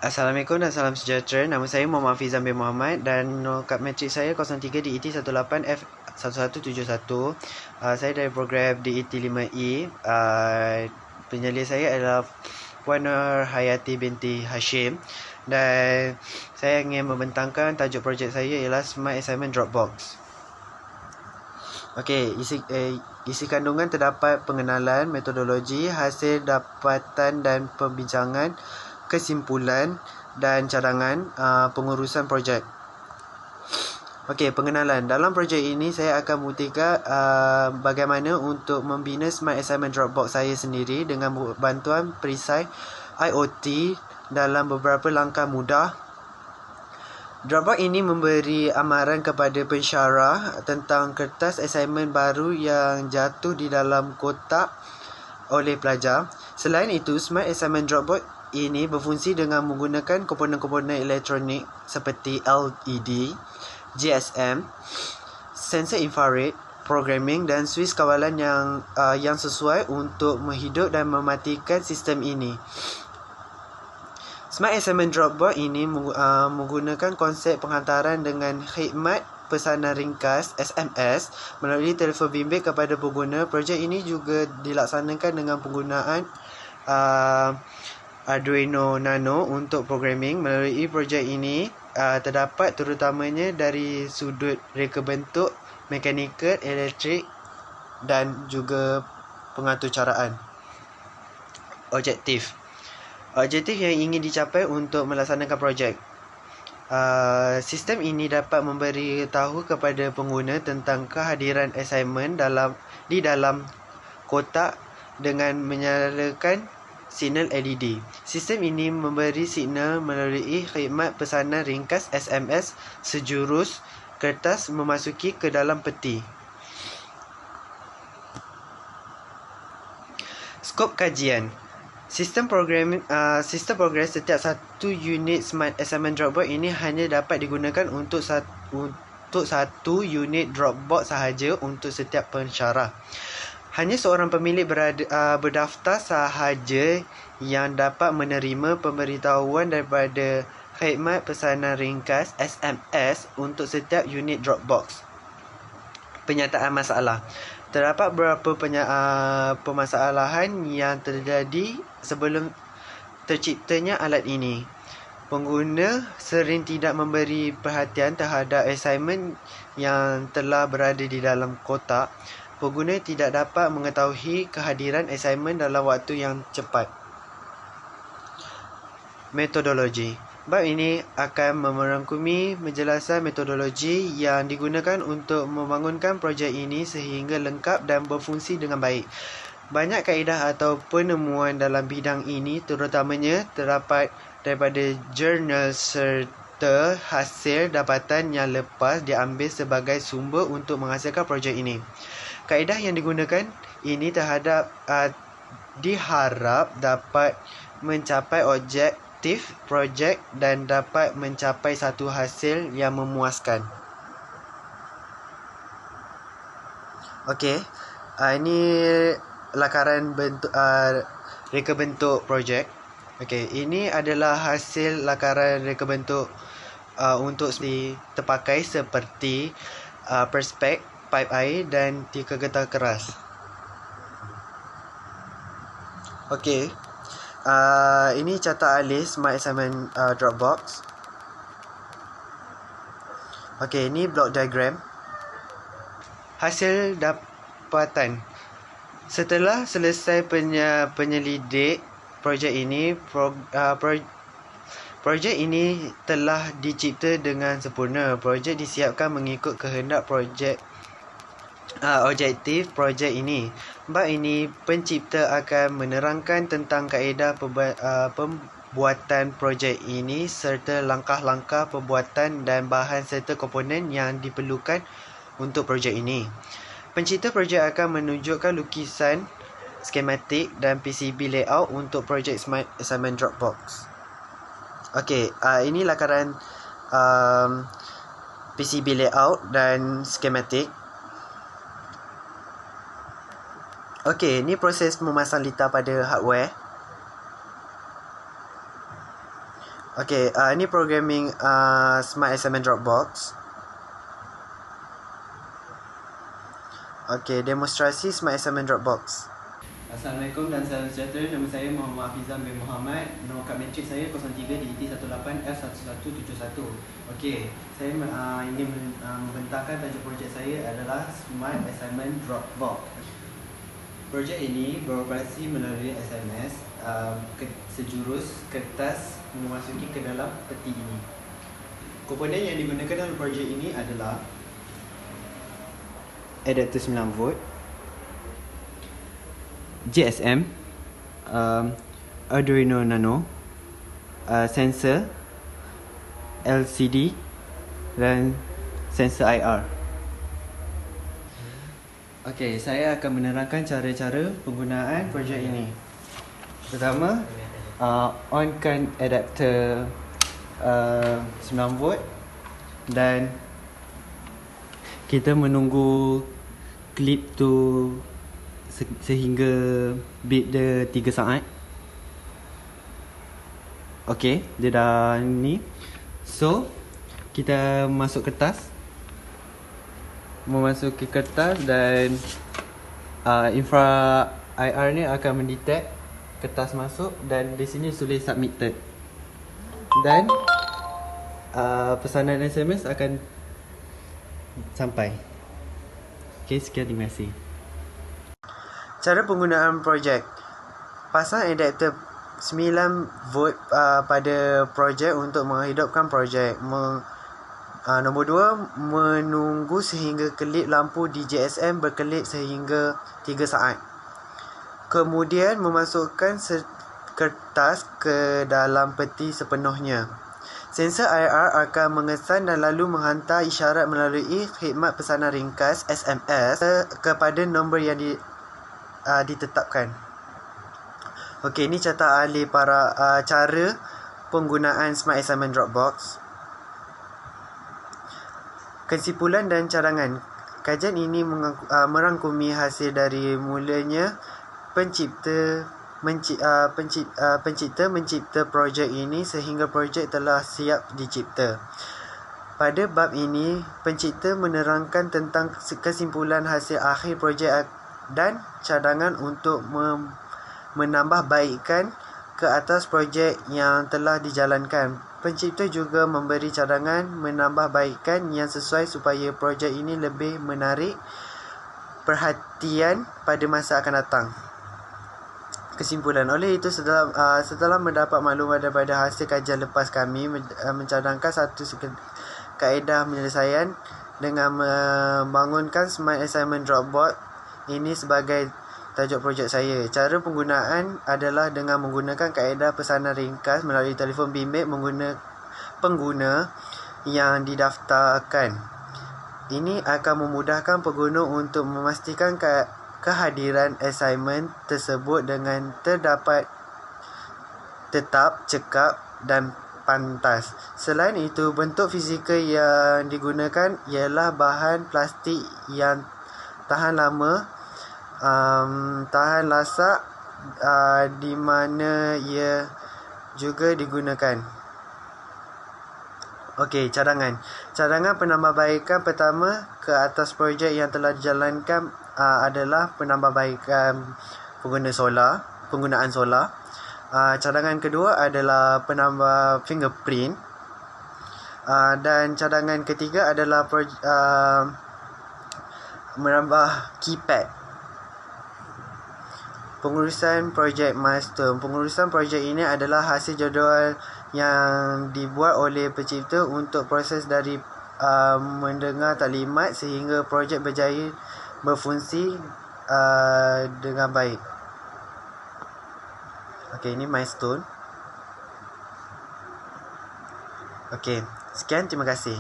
Assalamualaikum dan salam sejahtera. Nama saya Muhammad Fizan bin Muhammad dan nokat matrik saya 03 DET 18F1171. Saya dari program DET 5E. Penyalin saya adalah Puan Nur Hayati binti Hashim dan saya ingin membentangkan tajuk projek saya ialah Smart Assignment Dropbox. Okey, isi kandungan terdapat pengenalan, metodologi, hasil dapatan dan pembincangan, kesimpulan dan cadangan pengurusan projek. Okey, pengenalan. Dalam projek ini saya akan membuktikan bagaimana untuk membina Smart Assignment Dropbox saya sendiri dengan bantuan perisai IoT dalam beberapa langkah mudah. Dropbox ini memberi amaran kepada pensyarah tentang kertas assignment baru yang jatuh di dalam kotak oleh pelajar. Selain itu, Smart Assignment Dropbox ini berfungsi dengan menggunakan komponen-komponen elektronik seperti LED, GSM, sensor infrared, programming dan switch kawalan yang sesuai untuk menghidup dan mematikan sistem ini. Smart Assignment Dropbox ini menggunakan konsep penghantaran dengan khidmat pesanan ringkas SMS melalui telefon bimbit kepada pengguna. Projek ini juga dilaksanakan dengan penggunaan Arduino Nano untuk programming. Melalui projek ini terdapat terutamanya dari sudut reka bentuk, mekanikal, elektrik dan juga pengaturcaraan. Objektif yang ingin dicapai untuk melaksanakan projek. Sistem ini dapat memberi tahu kepada pengguna tentang kehadiran assignment di dalam kotak dengan menyalakan signal LED. Sistem ini memberi signal melalui khidmat pesanan ringkas SMS sejurus kertas memasuki ke dalam peti. Skop kajian. Sistem program setiap satu unit Smart Assignment Dropbox ini hanya dapat digunakan untuk satu unit Dropbox sahaja untuk setiap pensyarah. Hanya seorang pemilik berdaftar sahaja yang dapat menerima pemberitahuan daripada khidmat pesanan ringkas SMS untuk setiap unit Dropbox. Penyataan masalah. Terdapat beberapa permasalahan yang terjadi sebelum terciptanya alat ini. Pengguna sering tidak memberi perhatian terhadap assignment yang telah berada di dalam kotak. Pengguna tidak dapat mengetahui kehadiran assignment dalam waktu yang cepat. Metodologi. Bab ini akan merangkumi penjelasan metodologi yang digunakan untuk membangunkan projek ini sehingga lengkap dan berfungsi dengan baik. Banyak kaedah atau penemuan dalam bidang ini terutamanya terdapat daripada jurnal serta hasil dapatan yang lepas diambil sebagai sumber untuk menghasilkan projek ini. Kaedah yang digunakan ini diharap dapat mencapai objektif projek dan dapat mencapai satu hasil yang memuaskan. Okey, ini lakaran bentuk reka bentuk projek. Okey, ini adalah hasil lakaran reka bentuk untuk terpakai seperti perspek, pipe air dan 3 getah keras. Okey. Ini carta alis Smart Assignment Dropbox. Okey, ini block diagram. Hasil dapatan. Setelah selesai penyelidik projek ini, projek ini telah dicipta dengan sempurna. Projek disiapkan mengikut kehendak objektif projek ini. Bab ini, pencipta akan menerangkan tentang kaedah pembuatan projek ini serta langkah-langkah pembuatan dan bahan serta komponen yang diperlukan untuk projek ini. Pencipta projek akan menunjukkan lukisan, skematik dan PCB layout untuk projek Smart Assignment Dropbox. Okey, ini lakaran PCB layout dan skematik. Okey, ni proses memasang litar pada hardware. Okay, ini programming Smart Assignment Dropbox. Okay, demonstrasi Smart Assignment Dropbox. Assalamualaikum dan salam sejahtera. Nama saya Muhammad Hafizan bin Muhammad. Nombor kad matrik saya 03DT18F1871. Okey, saya ingin membentangkan tajuk projek saya adalah Smart Assignment Dropbox. Projek ini beroperasi melalui SMS sejurus kertas memasuki ke dalam peti ini. Komponen yang digunakan dalam projek ini adalah adapter 9V, GSM, Arduino Nano, sensor, LCD dan sensor IR. Okey, saya akan menerangkan cara-cara penggunaan projek ini. Pertama, onkan adapter 9V dan kita menunggu klip tu sehingga bit dia 3 saat. Okey, dia dah ni. So, kita masuk kertas. Memasuki kertas dan infra IR ni akan mendetect kertas masuk dan di sini tulis submitted. Dan pesanan SMS akan sampai. Okey, sekian, terima kasih. Cara penggunaan projek. Pasang adapter 9V pada projek untuk menghidupkan projek. Nombor 2, menunggu sehingga kelip lampu di GSM berkelip sehingga 3 saat. Kemudian memasukkan kertas ke dalam peti sepenuhnya. Sensor IR akan mengesan dan lalu menghantar isyarat melalui khidmat pesanan ringkas SMS kepada nombor yang ditetapkan. Okey, ini carta ahli para cara penggunaan Smart Assignment Dropbox. Kesimpulan dan cadangan. Kajian ini merangkumi hasil dari mulanya pencipta mencipta projek ini sehingga projek telah siap dicipta. Pada bab ini, pencipta menerangkan tentang kesimpulan hasil akhir projek dan cadangan untuk menambah baikkan ke atas projek yang telah dijalankan. Pencipta juga memberi cadangan menambah baikkan yang sesuai supaya projek ini lebih menarik perhatian pada masa akan datang. Kesimpulan. Oleh itu, setelah mendapat maklumat daripada hasil kajian lepas, kami mencadangkan satu kaedah penyelesaian dengan membangunkan Smart Assignment Dropbox ini sebagai tajuk projek saya. Cara penggunaan adalah dengan menggunakan kaedah pesanan ringkas melalui telefon bimbit pengguna yang didaftarkan. Ini akan memudahkan pengguna untuk memastikan kehadiran assignment tersebut dengan terdapat tetap, cekap dan pantas. Selain itu, bentuk fizikal yang digunakan ialah bahan plastik yang tahan lama, tahan lasak, di mana ia juga digunakan. Okey, cadangan penambahbaikan pertama ke atas projek yang telah dijalankan adalah penambahbaikan penggunaan solar. Cadangan kedua adalah penambah fingerprint, dan cadangan ketiga adalah menambah keypad. Pengurusan projek milestone. Pengurusan projek ini adalah hasil jadual yang dibuat oleh pencipta untuk proses dari mendengar taklimat sehingga projek berjaya berfungsi dengan baik. Okey, ini milestone. Okey, sekian, terima kasih.